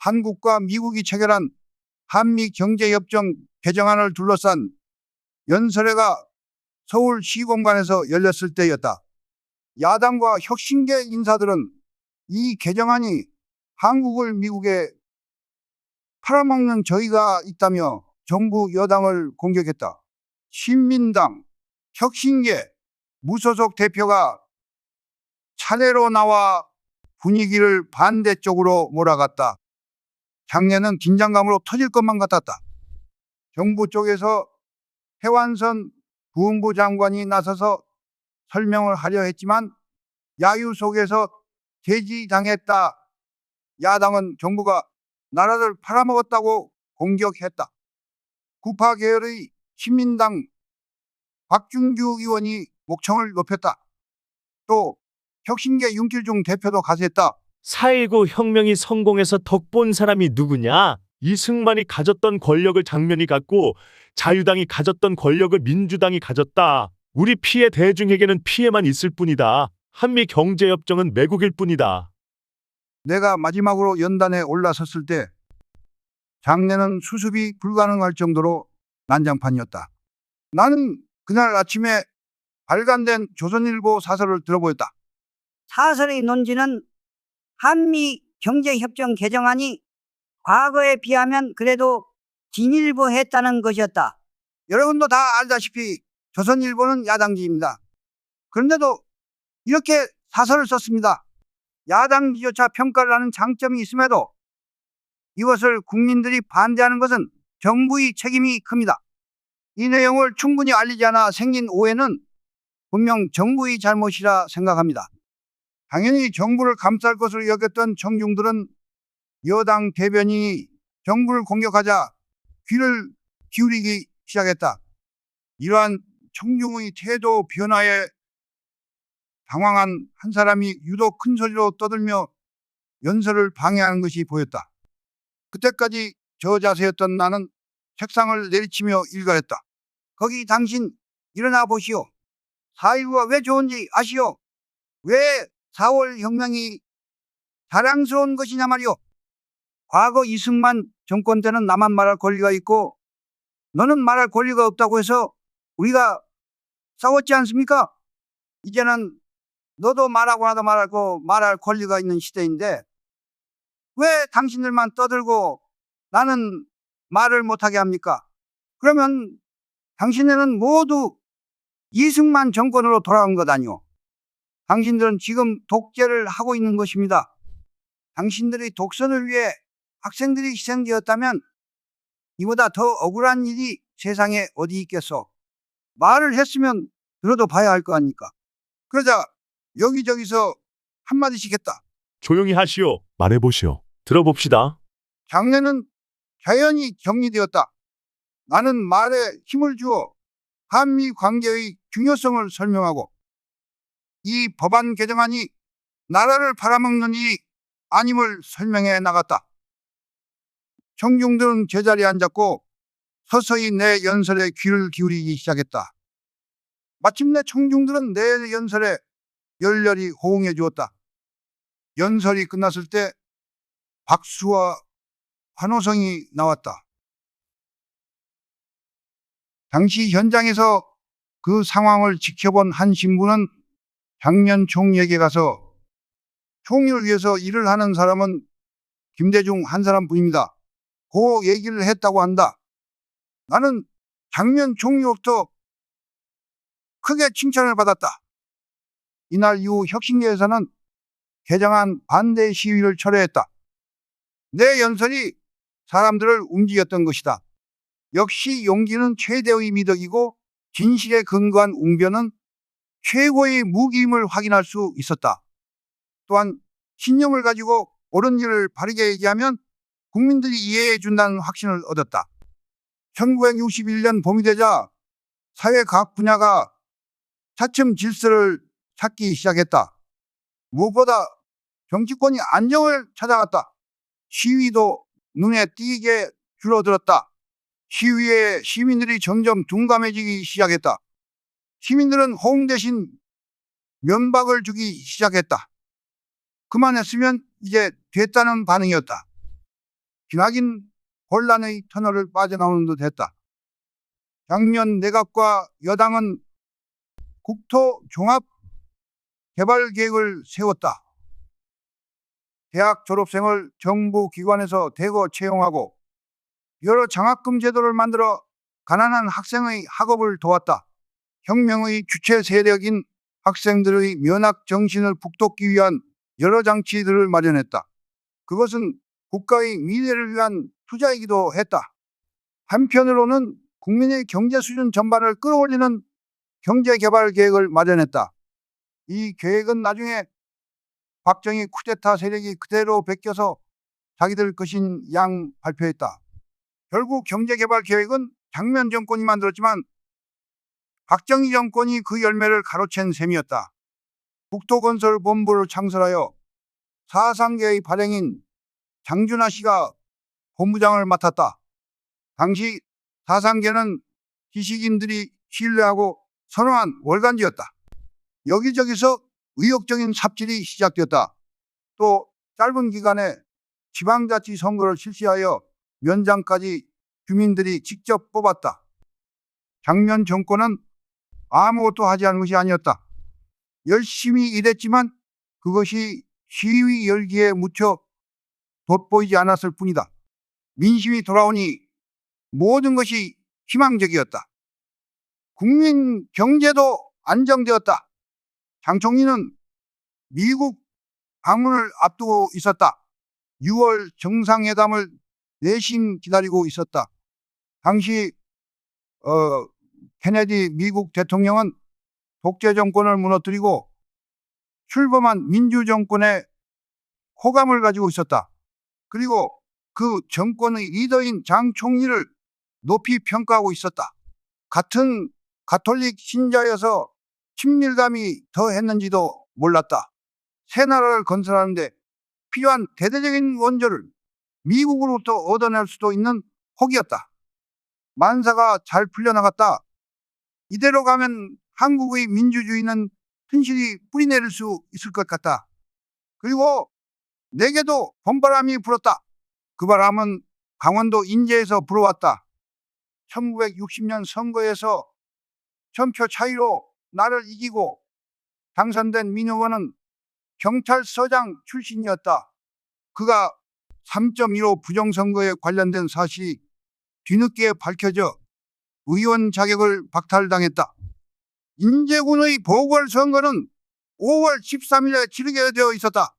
한국과 미국이 체결한 한미경제협정 개정안을 둘러싼 연설회가 서울시공관에서 열렸을 때였다. 야당과 혁신계 인사들은 이 개정안이 한국을 미국에 팔아먹는 저희가 있다며 정부 여당을 공격했다. 신민당, 혁신계, 무소속 대표가 차례로 나와 분위기를 반대쪽으로 몰아갔다. 장례는 긴장감으로 터질 것만 같았다. 정부 쪽에서 해완선 부흥부 장관이 나서서 설명을 하려 했지만 야유 속에서 제지당했다. 야당은 정부가 나라를 팔아먹었다고 공격했다. 구파 계열의 신민당 박준규 의원이 목청을 높였다. 또 혁신계 윤길중 대표도 가세했다. 4.19 혁명이 성공해서 덕본 사람이 누구냐? 이승만이 가졌던 권력을 장면이 갖고 자유당이 가졌던 권력을 민주당이 가졌다. 우리 피해 대중에게는 피해만 있을 뿐이다. 한미 경제협정은 매국일 뿐이다. 내가 마지막으로 연단에 올라섰을 때 장례는 수습이 불가능할 정도로 난장판이었다. 나는 그날 아침에 발간된 조선일보 사설을 들어보였다. 사설의 논지는 한미 경제협정 개정안이 과거에 비하면 그래도 진일보했다는 것이었다. 여러분도 다 알다시피 조선일보는 야당지입니다. 그런데도 이렇게 사설을 썼습니다. 야당지조차 평가를 하는 장점이 있음에도 이것을 국민들이 반대하는 것은 정부의 책임이 큽니다. 이 내용을 충분히 알리지 않아 생긴 오해는 분명 정부의 잘못이라 생각합니다. 당연히 정부를 감쌀 것으로 여겼던 청중들은 여당 대변인이 정부를 공격하자 귀를 기울이기 시작했다. 이러한 청중의 태도 변화에 당황한 한 사람이 유독 큰 소리로 떠들며 연설을 방해하는 것이 보였다. 그때까지 저 자세였던 나는 책상을 내리치며 일갈했다. 거기 당신 일어나 보시오. 4.19가 왜 좋은지 아시오? 왜 4월 혁명이 자랑스러운 것이냐 말이오. 과거 이승만 정권 때는 나만 말할 권리가 있고 너는 말할 권리가 없다고 해서 우리가 싸웠지 않습니까? 이제는 너도 말하고 나도 말하고 말할 권리가 있는 시대인데 왜 당신들만 떠들고 나는 말을 못하게 합니까? 그러면 당신네는 모두 이승만 정권으로 돌아온 것 아니오. 당신들은 지금 독재를 하고 있는 것입니다. 당신들의 독선을 위해 학생들이 희생되었다면 이보다 더 억울한 일이 세상에 어디 있겠소. 말을 했으면 들어도 봐야 할 거 아닙니까? 그러자 여기저기서 한마디씩 했다. 조용히 하시오. 말해보시오. 들어봅시다. 장례는 자연히 정리되었다. 나는 말에 힘을 주어 한미 관계의 중요성을 설명하고 이 법안 개정안이 나라를 팔아먹는 일이 아님을 설명해 나갔다. 청중들은 제자리에 앉았고 서서히 내 연설에 귀를 기울이기 시작했다. 마침내 청중들은 내 연설에 열렬히 호응해 주었다. 연설이 끝났을 때 박수와 환호성이 나왔다. 당시 현장에서 그 상황을 지켜본 한 신부는 장면 총리에게 가서 총리를 위해서 일을 하는 사람은 김대중 한 사람뿐입니다. 그 얘기를 했다고 한다. 나는 장면 총리로부터 크게 칭찬을 받았다. 이날 이후 혁신계에서는 개정안 반대 시위를 철회했다. 내 연설이 사람들을 움직였던 것이다. 역시 용기는 최대의 미덕이고 진실에 근거한 웅변은 최고의 무기임을 확인할 수 있었다. 또한 신념을 가지고 옳은 일을 바르게 얘기하면 국민들이 이해해 준다는 확신을 얻었다. 1961년 봄이 되자 사회 각 분야가 차츰 질서를 찾기 시작했다. 무엇보다 정치권이 안정을 찾아갔다. 시위도 눈에 띄게 줄어들었다. 시위에 시민들이 점점 둔감해지기 시작했다. 시민들은 호응 대신 면박을 주기 시작했다. 그만했으면 이제 됐다는 반응이었다. 기나긴 혼란의 터널을 빠져나오는 듯 했다. 작년 내각과 여당은 국토 종합 개발 계획을 세웠다. 대학 졸업생을 정부 기관에서 대거 채용하고 여러 장학금 제도를 만들어 가난한 학생의 학업을 도왔다. 혁명의 주체 세력인 학생들의 면학 정신을 북돋기 위한 여러 장치들을 마련했다. 그것은 국가의 미래를 위한 투자이기도 했다. 한편으로는 국민의 경제 수준 전반을 끌어올리는 경제개발 계획을 마련했다. 이 계획은 나중에 박정희 쿠데타 세력이 그대로 베껴서 자기들 것인 양 발표했다. 결국 경제개발 계획은 장면 정권이 만들었지만 박정희 정권이 그 열매를 가로챈 셈이었다. 국토건설본부를 창설하여 사상계의 발행인 장준하 씨가 본부장을 맡았다. 당시 사상계는 지식인들이 신뢰하고 선호한 월간지였다. 여기저기서 의욕적인 삽질이 시작되었다. 또 짧은 기간에 지방자치 선거를 실시하여 위원장까지 주민들이 직접 뽑았다. 장면 정권은 아무것도 하지 않은 것이 아니었다. 열심히 일했지만 그것이 시위 열기에 묻혀 돋보이지 않았을 뿐이다. 민심이 돌아오니 모든 것이 희망적이었다. 국민 경제도 안정되었다. 장 총리는 미국 방문을 앞두고 있었다. 6월 정상회담을 내심 기다리고 있었다. 당시 케네디 미국 대통령은 독재 정권을 무너뜨리고 출범한 민주정권에 호감을 가지고 있었다. 그리고 그 정권의 리더인 장 총리를 높이 평가하고 있었다. 같은 가톨릭 신자여서 친밀감이 더했는지도 몰랐다. 새 나라를 건설하는데 필요한 대대적인 원조를 미국으로부터 얻어낼 수도 있는 혹이었다. 만사가 잘 풀려나갔다. 이대로 가면 한국의 민주주의는 튼실히 뿌리내릴 수 있을 것 같다. 그리고 내게도 봄바람이 불었다. 그 바람은 강원도 인제에서 불어왔다. 1960년 선거에서 전표 차이로 나를 이기고 당선된 민 의원은 경찰서장 출신이었다. 그가 3.15 부정선거에 관련된 사실이 뒤늦게 밝혀져 의원 자격을 박탈당했다. 인제군의 보궐선거는 5월 13일에 치르게 되어 있었다.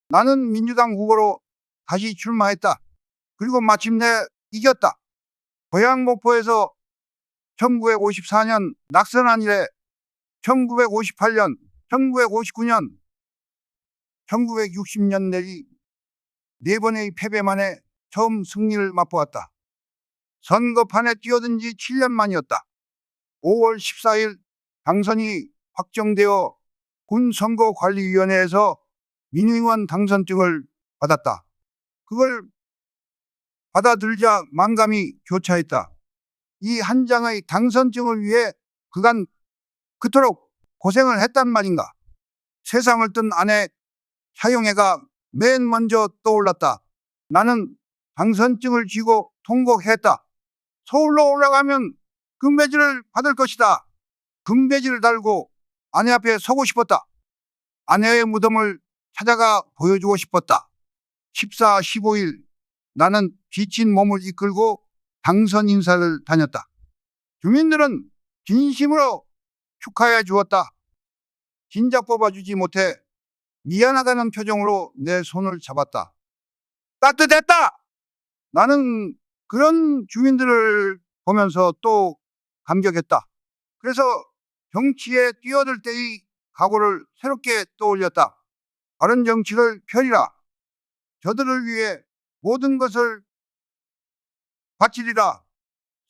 나는 민주당 후보로 다시 출마했다. 그리고 마침내 이겼다. 고향 목포에서 1954년 낙선한 이래 1958년, 1959년, 1960년 내리 네 번의 패배 만에 처음 승리를 맛보았다. 선거판에 뛰어든 지 7년 만이었다. 5월 14일 당선이 확정되어 군선거관리위원회에서 민의원 당선증을 받았다. 그걸 받아들자 만감이 교차했다. 이 한 장의 당선증을 위해 그간 그토록 고생을 했단 말인가. 세상을 뜬 아내 차용애가 맨 먼저 떠올랐다. 나는 당선증을 쥐고 통곡했다. 서울로 올라가면 금배지를 받을 것이다. 금배지를 달고 아내 앞에 서고 싶었다. 아내의 무덤을 찾아가 보여주고 싶었다. 14, 15일 나는 지친 몸을 이끌고 당선 인사를 다녔다. 주민들은 진심으로 축하해 주었다. 진작 뽑아주지 못해 미안하다는 표정으로 내 손을 잡았다. 따뜻했다! 나는 그런 주민들을 보면서 또 감격했다. 그래서 정치에 뛰어들 때의 각오를 새롭게 떠올렸다. 바른 정치를 펴리라. 저들을 위해 모든 것을 바치리라.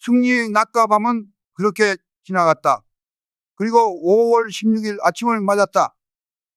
승리의 낮과 밤은 그렇게 지나갔다. 그리고 5월 16일 아침을 맞았다.